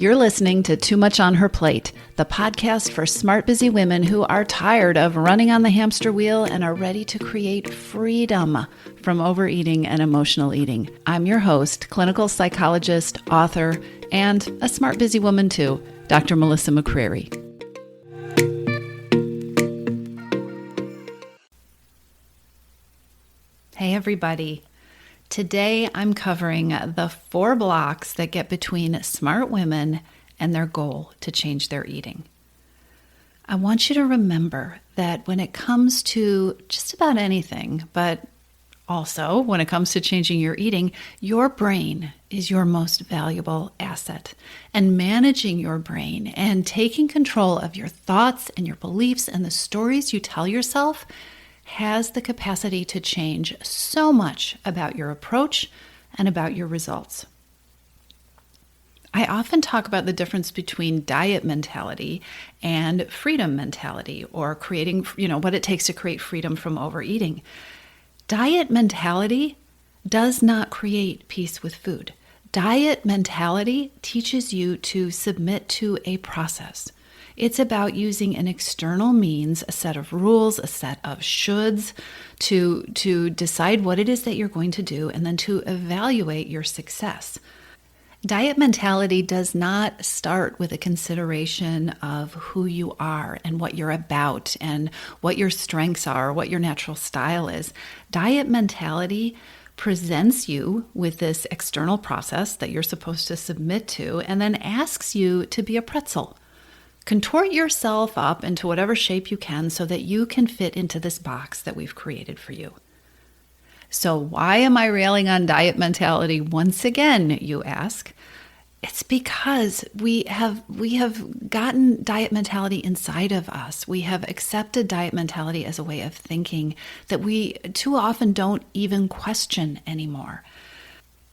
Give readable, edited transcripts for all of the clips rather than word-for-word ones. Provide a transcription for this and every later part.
You're listening to Too Much on Her Plate, the podcast for smart, busy women who are tired of running on the hamster wheel and are ready to create freedom from overeating and emotional eating. I'm your host, clinical psychologist, author, and a smart, busy woman too, Dr. Melissa McCreary. Hey everybody. Today I'm covering the 4 blocks that get between smart women and their goal to change their eating. I want you to remember that when it comes to just about anything, but also when it comes to changing your eating, your brain is your most valuable asset. And managing your brain and taking control of your thoughts and your beliefs and the stories you tell yourself has the capacity to change so much about your approach and about your results. I often talk about the difference between diet mentality and freedom mentality, or creating, what it takes to create freedom from overeating. Diet mentality does not create peace with food. Diet mentality teaches you to submit to a process. It's about using an external means, a set of rules, a set of shoulds, to decide what it is that you're going to do and then to evaluate your success. Diet mentality does not start with a consideration of who you are and what you're about and what your strengths are, what your natural style is. Diet mentality presents you with this external process that you're supposed to submit to and then asks you to be a pretzel. Contort yourself up into whatever shape you can so that you can fit into this box that we've created for you. So why am I railing on diet mentality once again, you ask? It's because we have gotten diet mentality inside of us. We have accepted diet mentality as a way of thinking that we too often don't even question anymore.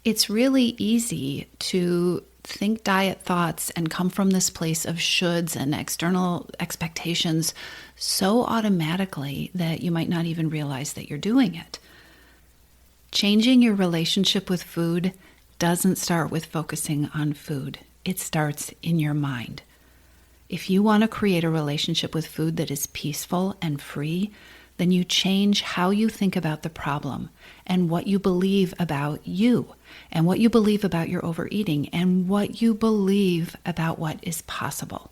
It's really easy to think diet thoughts and come from this place of shoulds and external expectations so automatically that you might not even realize that you're doing it. Changing your relationship with food doesn't start with focusing on food. It starts in your mind. If you want to create a relationship with food that is peaceful and free, then you change how you think about the problem and what you believe about you and what you believe about your overeating and what you believe about what is possible.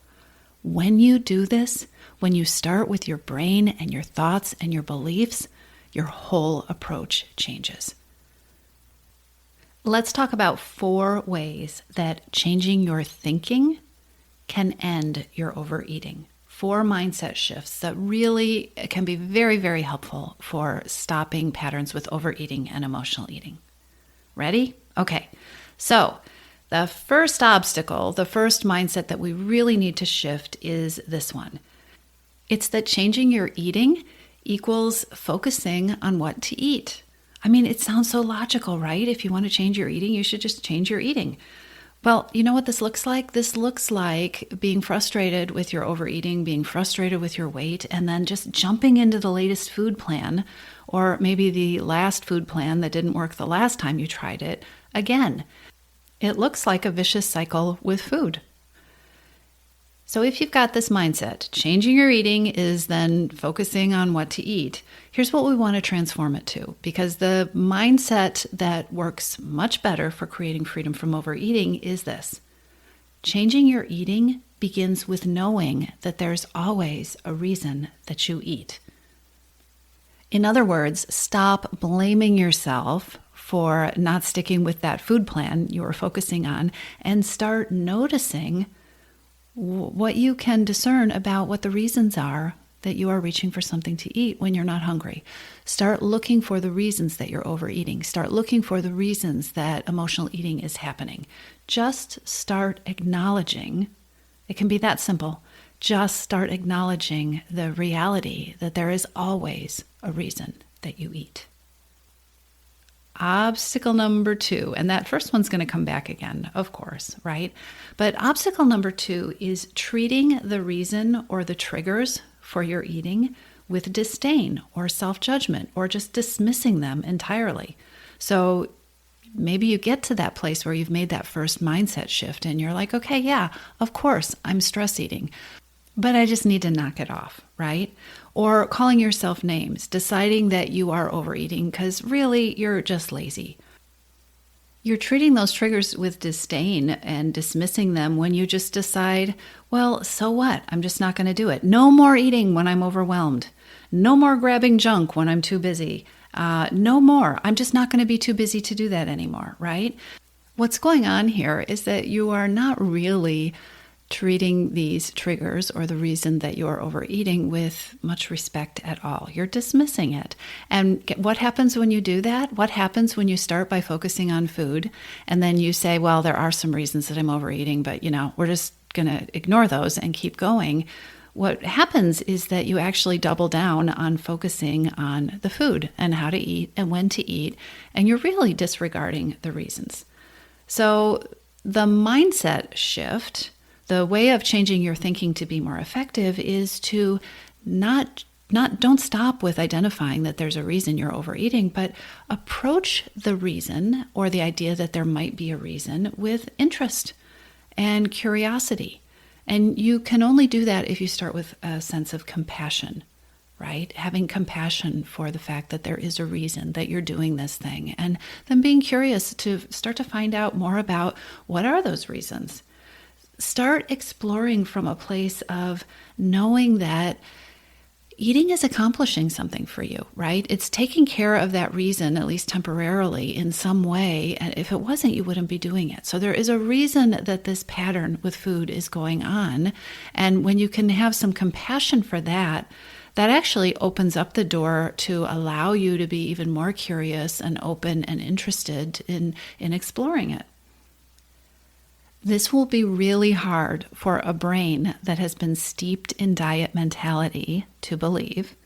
When you do this, when you start with your brain and your thoughts and your beliefs, your whole approach changes. Let's talk about 4 ways that changing your thinking can end your overeating. 4 mindset shifts that really can be very, very helpful for stopping patterns with overeating and emotional eating. Ready? Okay. So the first obstacle, the first mindset that we really need to shift is this one. It's that changing your eating equals focusing on what to eat. I mean, it sounds so logical, right? If you want to change your eating, you should just change your eating. Well, you know what this looks like? This looks like being frustrated with your overeating, being frustrated with your weight, and then just jumping into the latest food plan, or maybe the last food plan that didn't work the last time you tried it, again. It looks like a vicious cycle with food. So if you've got this mindset, changing your eating is then focusing on what to eat, here's what we want to transform it to, because the mindset that works much better for creating freedom from overeating is this. Changing your eating begins with knowing that there's always a reason that you eat. In other words, stop blaming yourself for not sticking with that food plan you were focusing on and start noticing what you can discern about what the reasons are that you are reaching for something to eat when you're not hungry. Start looking for the reasons that you're overeating. Start looking for the reasons that emotional eating is happening. Just start acknowledging, it can be that simple, just start acknowledging the reality that there is always a reason that you eat. Obstacle number 2, and that first one's going to come back again, of course, right? But obstacle number 2 is treating the reason or the triggers for your eating with disdain or self-judgment or just dismissing them entirely. So maybe you get to that place where you've made that first mindset shift and you're like, okay, yeah, of course, I'm stress eating, but I just need to knock it off, right? Or calling yourself names, deciding that you are overeating because really you're just lazy. You're treating those triggers with disdain and dismissing them when you just decide, well, so what? I'm just not going to do it. No more eating when I'm overwhelmed. No more grabbing junk when I'm too busy. No more. I'm just not going to be too busy to do that anymore, right? What's going on here is that you are not really treating these triggers or the reason that you're overeating with much respect at all. You're dismissing it. And what happens when you do that? What happens when you start by focusing on food and then you say, well, there are some reasons that I'm overeating, but we're just going to ignore those and keep going. What happens is that you actually double down on focusing on the food and how to eat and when to eat, and you're really disregarding the reasons. So the mindset shift, the way of changing your thinking to be more effective is to don't stop with identifying that there's a reason you're overeating, but approach the reason or the idea that there might be a reason with interest and curiosity. And you can only do that if you start with a sense of compassion, right? Having compassion for the fact that there is a reason that you're doing this thing, and then being curious to start to find out more about what are those reasons. Start exploring from a place of knowing that eating is accomplishing something for you, right? It's taking care of that reason, at least temporarily, in some way. And if it wasn't, you wouldn't be doing it. So there is a reason that this pattern with food is going on. And when you can have some compassion for that, that actually opens up the door to allow you to be even more curious and open and interested in exploring it. This will be really hard for a brain that has been steeped in diet mentality to believe,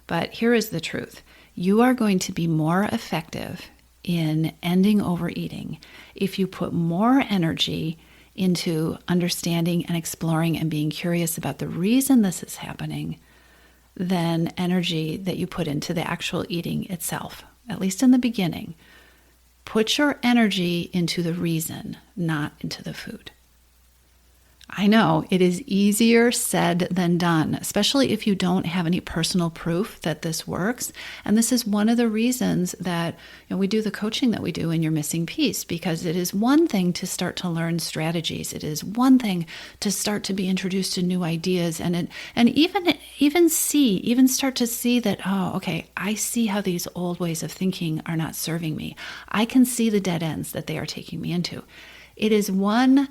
but here is the truth. You are going to be more effective in ending overeating if you put more energy into understanding and exploring and being curious about the reason this is happening than energy that you put into the actual eating itself, at least in the beginning. Put your energy into the reason, not into the food. I know it is easier said than done, especially if you don't have any personal proof that this works. And this is one of the reasons that we do the coaching that we do in Your Missing Piece, because it is one thing to start to learn strategies. It is one thing to start to be introduced to new ideas and even start to see that, oh, okay, I see how these old ways of thinking are not serving me. I can see the dead ends that they are taking me into. It is one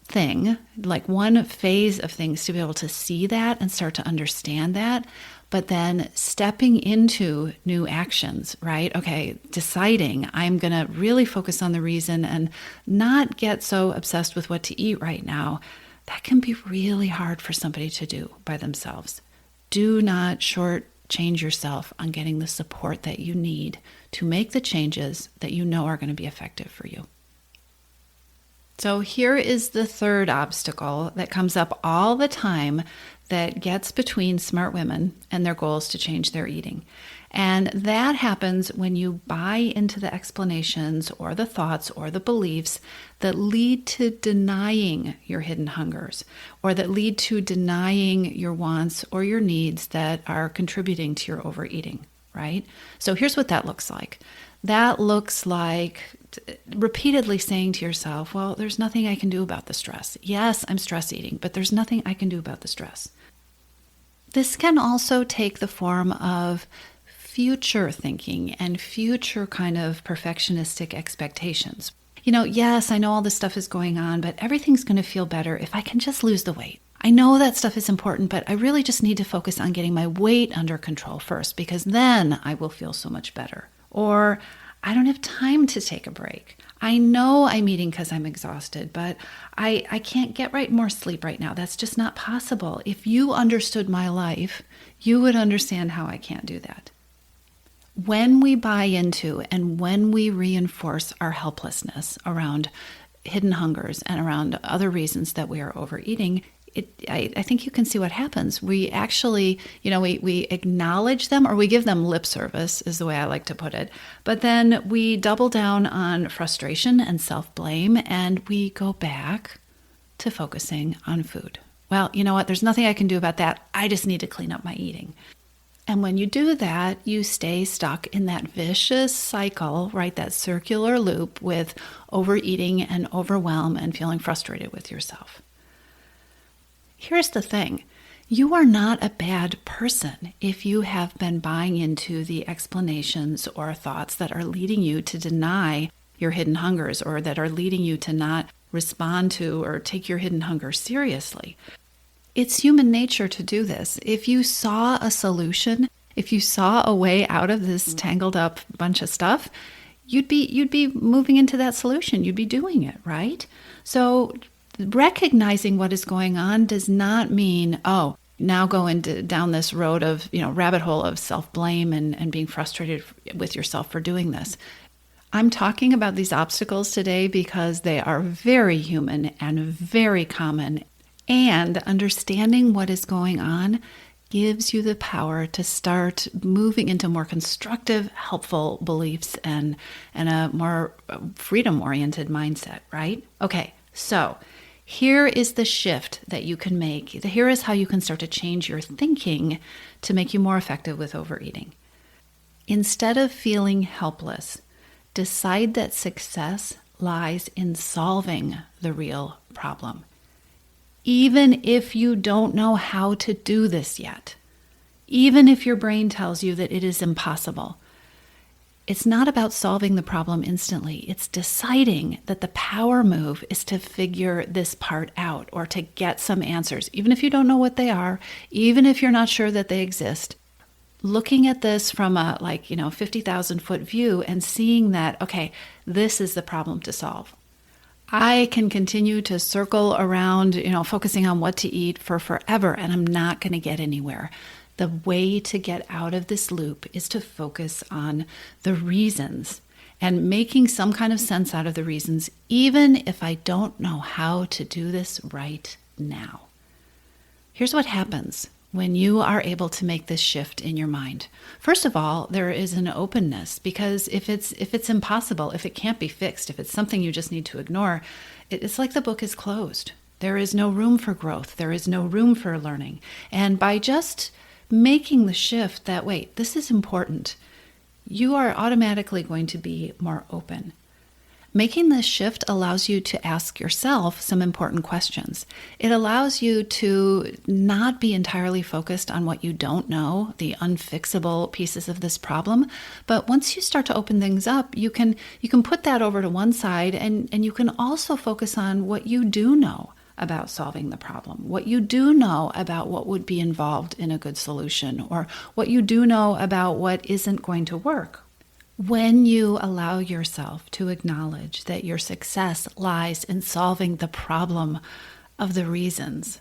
thing, like one phase of things, to be able to see that and start to understand that, but then stepping into new actions, right? Okay, deciding I'm going to really focus on the reason and not get so obsessed with what to eat right now. That can be really hard for somebody to do by themselves. Do not shortchange yourself on getting the support that you need to make the changes that you know are going to be effective for you. So here is the third obstacle that comes up all the time that gets between smart women and their goals to change their eating. And that happens when you buy into the explanations or the thoughts or the beliefs that lead to denying your hidden hungers, or that lead to denying your wants or your needs that are contributing to your overeating, right? So here's what that looks like. That looks like repeatedly saying to yourself, well, there's nothing I can do about the stress. Yes, I'm stress eating, but there's nothing I can do about the stress. This can also take the form of future thinking and future kind of perfectionistic expectations. Yes, I know all this stuff is going on, but everything's going to feel better if I can just lose the weight. I know that stuff is important, but I really just need to focus on getting my weight under control first, because then I will feel so much better. Or I don't have time to take a break. I know I'm eating because I'm exhausted, but I can't get more sleep right now. That's just not possible. If you understood my life, you would understand how I can't do that. When we buy into and when we reinforce our helplessness around hidden hungers and around other reasons that we are overeating, I think you can see what happens. We actually, we acknowledge them, or we give them lip service is the way I like to put it. But then we double down on frustration and self-blame, and we go back to focusing on food. Well, you know what? There's nothing I can do about that. I just need to clean up my eating. And when you do that, you stay stuck in that vicious cycle, right? That circular loop with overeating and overwhelm and feeling frustrated with yourself. Here's the thing. You are not a bad person if you have been buying into the explanations or thoughts that are leading you to deny your hidden hungers, or that are leading you to not respond to or take your hidden hunger seriously. It's human nature to do this. If you saw a solution, if you saw a way out of this tangled up bunch of stuff, you'd be moving into that solution. You'd be doing it, right? So recognizing what is going on does not mean, oh, now go down this road of, rabbit hole of self-blame and being frustrated with yourself for doing this. I'm talking about these obstacles today because they are very human and very common. And understanding what is going on gives you the power to start moving into more constructive, helpful beliefs and a more freedom-oriented mindset, right? Okay, so here is the shift that you can make. Here is how you can start to change your thinking to make you more effective with overeating. Instead of feeling helpless, decide that success lies in solving the real problem. Even if you don't know how to do this yet, even if your brain tells you that it is impossible, it's not about solving the problem instantly. It's deciding that the power move is to figure this part out, or to get some answers, even if you don't know what they are, even if you're not sure that they exist. Looking at this from a 50,000 foot view and seeing that, okay, this is the problem to solve. I can continue to circle around, focusing on what to eat for forever, and I'm not going to get anywhere. The way to get out of this loop is to focus on the reasons and making some kind of sense out of the reasons, even if I don't know how to do this right now. Here's what happens when you are able to make this shift in your mind. First of all, there is an openness, because if it's impossible, if it can't be fixed, if it's something you just need to ignore, it's like the book is closed. There is no room for growth. There is no room for learning. And by just making the shift that, wait, this is important, you are automatically going to be more open. Making this shift allows you to ask yourself some important questions. It allows you to not be entirely focused on what you don't know, the unfixable pieces of this problem. But once you start to open things up, you can put that over to one side, and you can also focus on what you do know about solving the problem, what you do know about what would be involved in a good solution, or what you do know about what isn't going to work. When you allow yourself to acknowledge that your success lies in solving the problem of the reasons,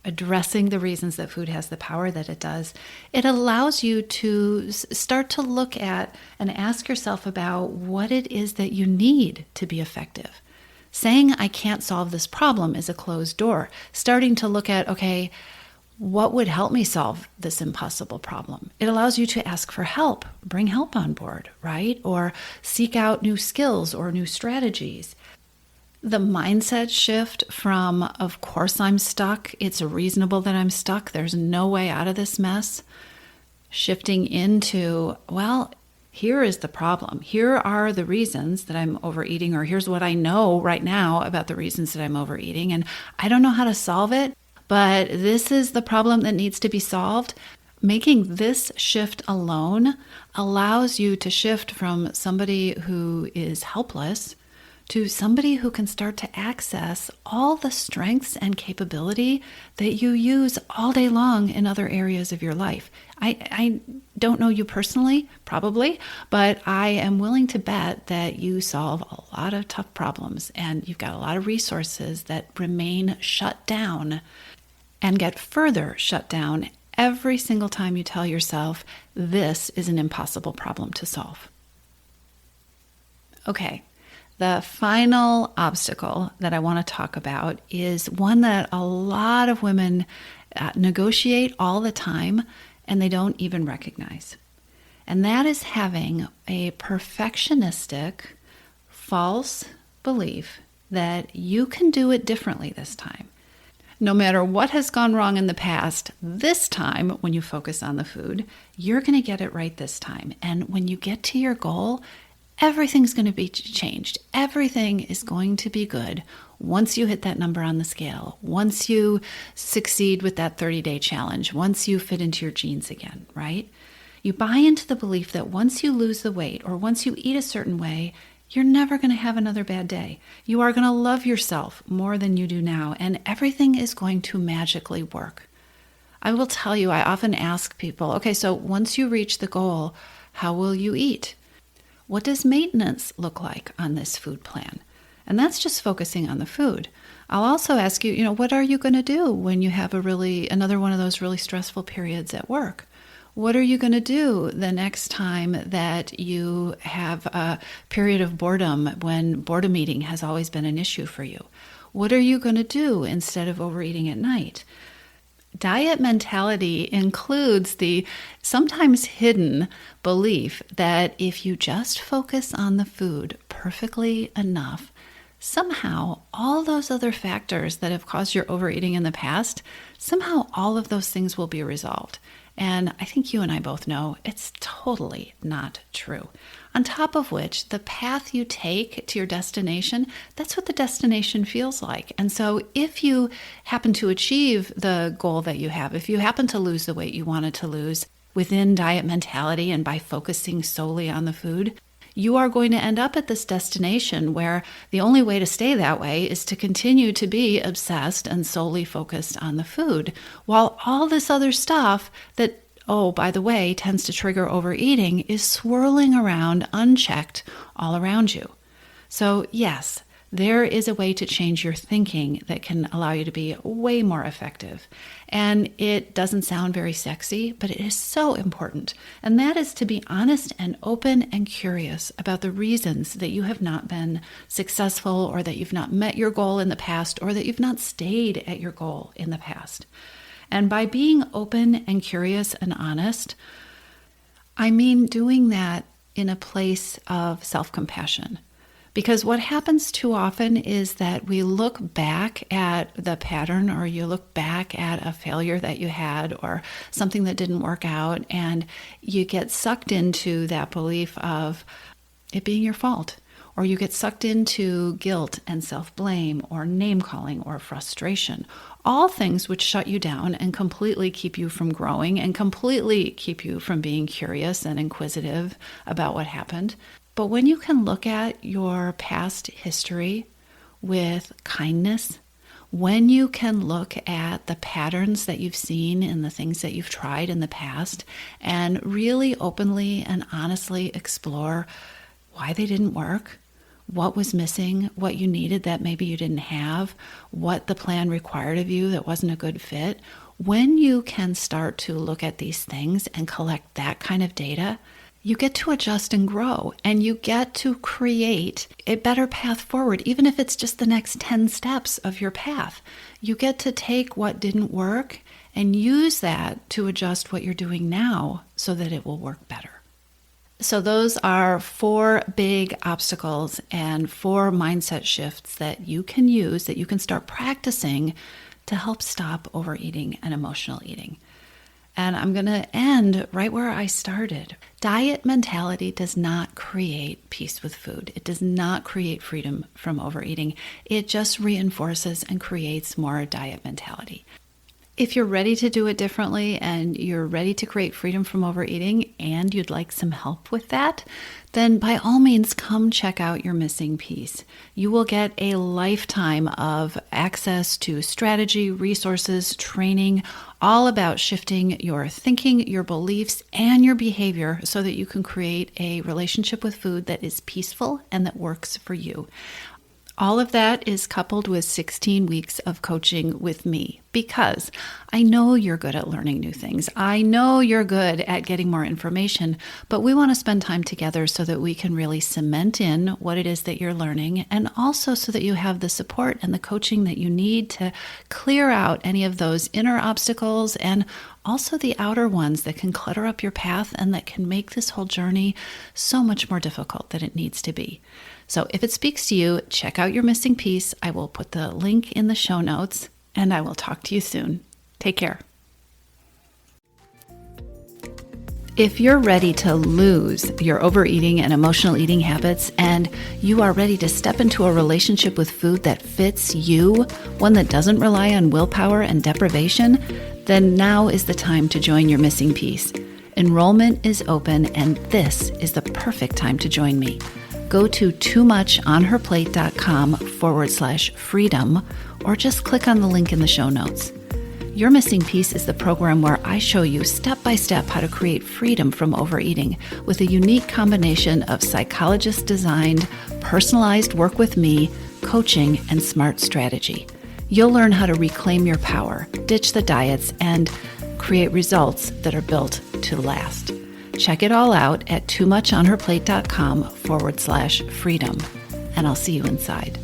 addressing the reasons that food has the power that it does, it allows you to start to look at and ask yourself about what it is that you need to be effective. Saying I can't solve this problem is a closed door. Starting to look at, okay, what would help me solve this impossible problem? It allows you to ask for help, bring help on board, right? Or seek out new skills or new strategies. The mindset shift from, of course I'm stuck, it's reasonable that I'm stuck, there's no way out of this mess, shifting into, well, here is the problem. Here are the reasons that I'm overeating, or here's what I know right now about the reasons that I'm overeating, and I don't know how to solve it, but this is the problem that needs to be solved. Making this shift alone allows you to shift from somebody who is helpless to somebody who can start to access all the strengths and capability that you use all day long in other areas of your life. I don't know you personally, probably, but I am willing to bet that you solve a lot of tough problems, and you've got a lot of resources that remain shut down and get further shut down every single time you tell yourself, this is an impossible problem to solve. Okay, The final obstacle that I want to talk about is one that a lot of women negotiate all the time and they don't even recognize. And that is having a perfectionistic, false belief that you can do it differently this time. No matter what has gone wrong in the past, this time when you focus on the food, you're going to get it right this time. And when you get to your goal, everything's going to be changed. Everything is going to be good once you hit that number on the scale, once you succeed with that 30-day challenge, once you fit into your jeans again, right? You buy into the belief that once you lose the weight or once you eat a certain way, you're never going to have another bad day. You are going to love yourself more than you do now, and everything is going to magically work. I will tell you, I often ask people, okay, so once you reach the goal, how will you eat? What does maintenance look like on this food plan? And that's just focusing on the food. I'll also ask you, what are you going to do when you have another one of those really stressful periods at work? What are you going to do the next time that you have a period of boredom when boredom eating has always been an issue for you? What are you going to do instead of overeating at night? Diet mentality includes the sometimes hidden belief that if you just focus on the food perfectly enough, somehow all those other factors that have caused your overeating in the past, somehow all of those things will be resolved. And I think you and I both know it's totally not true. On top of which, the path you take to your destination, that's what the destination feels like. And so if you happen to achieve the goal that you have, if you happen to lose the weight you wanted to lose within diet mentality and by focusing solely on the food, you are going to end up at this destination where the only way to stay that way is to continue to be obsessed and solely focused on the food, while all this other stuff that, oh, by the way, tends to trigger overeating is swirling around unchecked all around you. So yes, there is a way to change your thinking that can allow you to be way more effective. And it doesn't sound very sexy, but it is so important. And that is to be honest and open and curious about the reasons that you have not been successful or that you've not met your goal in the past or that you've not stayed at your goal in the past. And by being open and curious and honest, I mean doing that in a place of self-compassion. Because what happens too often is that we look back at the pattern, or you look back at a failure that you had or something that didn't work out, and you get sucked into that belief of it being your fault. Or you get sucked into guilt and self-blame or name-calling or frustration. All things which shut you down and completely keep you from growing and completely keep you from being curious and inquisitive about what happened. But when you can look at your past history with kindness, when you can look at the patterns that you've seen in the things that you've tried in the past and really openly and honestly explore why they didn't work, what was missing, what you needed that maybe you didn't have, what the plan required of you that wasn't a good fit, when you can start to look at these things and collect that kind of data, you get to adjust and grow, and you get to create a better path forward, even if it's just the next 10 steps of your path. You get to take what didn't work and use that to adjust what you're doing now so that it will work better. So those are 4 big obstacles and 4 mindset shifts that you can use, that you can start practicing to help stop overeating and emotional eating. And I'm going to end right where I started. Diet mentality does not create peace with food. It does not create freedom from overeating. It just reinforces and creates more diet mentality. If you're ready to do it differently and you're ready to create freedom from overeating and you'd like some help with that, then by all means come check out your missing piece. You will get a lifetime of access to strategy, resources, training, all about shifting your thinking, your beliefs, and your behavior so that you can create a relationship with food that is peaceful and that works for you. All of that is coupled with 16 weeks of coaching with me. because I know you're good at learning new things. I know you're good at getting more information, but we want to spend time together so that we can really cement in what it is that you're learning, and also so that you have the support and the coaching that you need to clear out any of those inner obstacles and also the outer ones that can clutter up your path and that can make this whole journey so much more difficult than it needs to be. So if it speaks to you, check out your missing piece. I will put the link in the show notes, and I will talk to you soon. Take care. If you're ready to lose your overeating and emotional eating habits, and you are ready to step into a relationship with food that fits you, one that doesn't rely on willpower and deprivation, then now is the time to join your missing piece. Enrollment is open, and this is the perfect time to join me. Go to toomuchonherplate.com/freedom, or just click on the link in the show notes. Your Missing Piece is the program where I show you step by step how to create freedom from overeating with a unique combination of psychologist-designed, personalized work with me, coaching, and smart strategy. You'll learn how to reclaim your power, ditch the diets, and create results that are built to last. Check it all out at toomuchonherplate.com/freedom, and I'll see you inside.